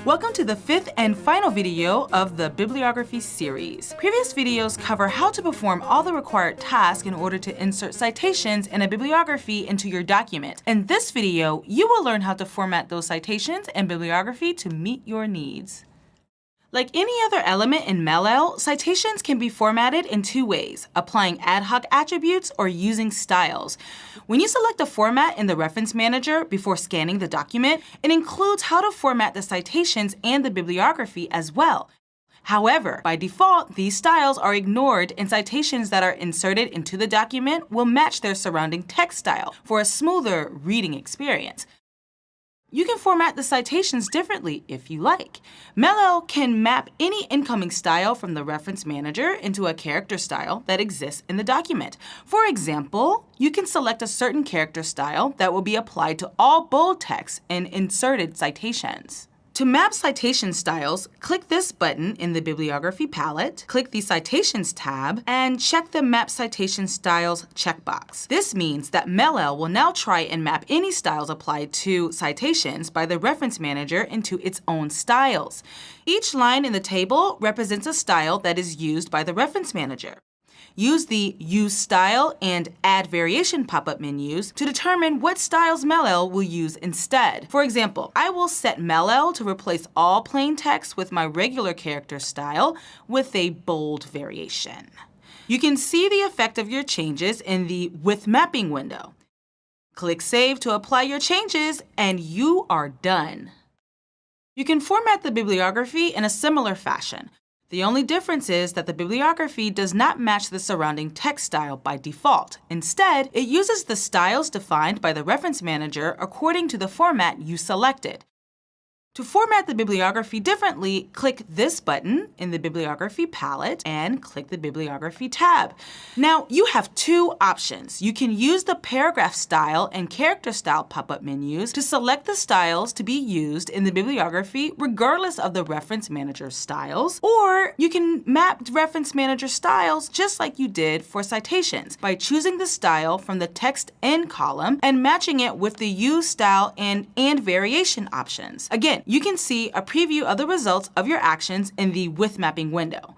Welcome to the 5th and final video of the Bibliography series. Previous videos cover how to perform all the required tasks in order to insert citations and a bibliography into your document. In this video, you will learn how to format those citations and bibliography to meet your needs. Like any other element in MLL, citations can be formatted in two ways: applying ad hoc attributes or using styles. When you select a format in the Reference Manager before scanning the document, it includes how to format the citations and the bibliography as well. However, by default, these styles are ignored, and citations that are inserted into the document will match their surrounding text style for a smoother reading experience. You can format the citations differently if you like. MLL can map any incoming style from the Reference Manager into a character style that exists in the document. For example, you can select a certain character style that will be applied to all bold text in inserted citations. To map citation styles, click this button in the Bibliography palette, click the Citations tab, and check the Map Citation Styles checkbox. This means that MLL will now try and map any styles applied to citations by the Reference Manager into its own styles. Each line in the table represents a style that is used by the Reference Manager. Use the Use Style and Add Variation pop-up menus to determine what styles MLL will use instead. For example, I will set MLL to replace all plain text with my regular character style with a bold variation. You can see the effect of your changes in the With Mapping window. Click Save to apply your changes, and you are done. You can format the bibliography in a similar fashion. The only difference is that the bibliography does not match the surrounding text style by default. Instead, it uses the styles defined by the Reference Manager according to the format you selected. To format the bibliography differently, click this button in the Bibliography palette and click the Bibliography tab. Now, you have two options. You can use the Paragraph Style and Character Style pop-up menus to select the styles to be used in the bibliography regardless of the Reference Manager styles, or you can map Reference Manager styles just like you did for citations by choosing the style from the Text In column and matching it with the Use Style and Variation options. Again, you can see a preview of the results of your actions in the With Mapping window.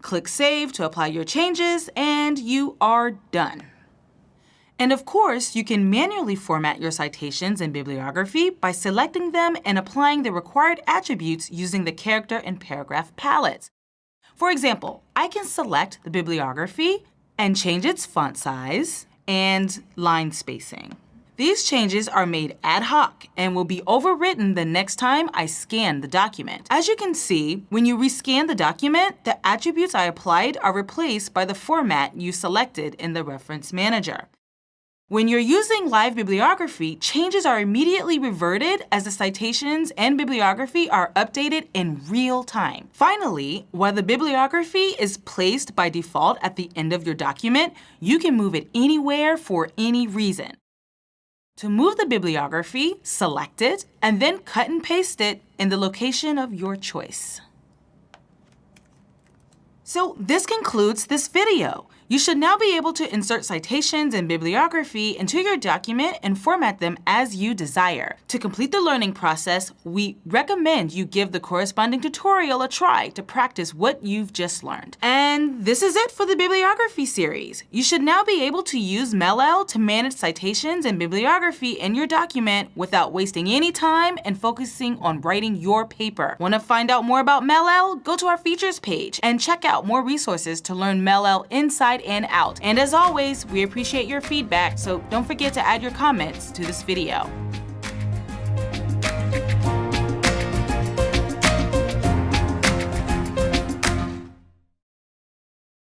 Click Save to apply your changes, and you are done. And of course, you can manually format your citations and bibliography by selecting them and applying the required attributes using the Character and Paragraph palettes. For example, I can select the bibliography and change its font size and line spacing. These changes are made ad hoc and will be overwritten the next time I scan the document. As you can see, when you rescan the document, the attributes I applied are replaced by the format you selected in the Reference Manager. When you're using live bibliography, changes are immediately reverted as the citations and bibliography are updated in real time. Finally, while the bibliography is placed by default at the end of your document, you can move it anywhere for any reason. To move the bibliography, select it, and then cut and paste it in the location of your choice. So this concludes this video. You should now be able to insert citations and bibliography into your document and format them as you desire. To complete the learning process, we recommend you give the corresponding tutorial a try to practice what you've just learned. And this is it for the Bibliography series. You should now be able to use MLL to manage citations and bibliography in your document without wasting any time and focusing on writing your paper. Want to find out more about MLL? Go to our features page and check out more resources to learn MLL inside and out. And as always, we appreciate your feedback, so don't forget to add your comments to this video.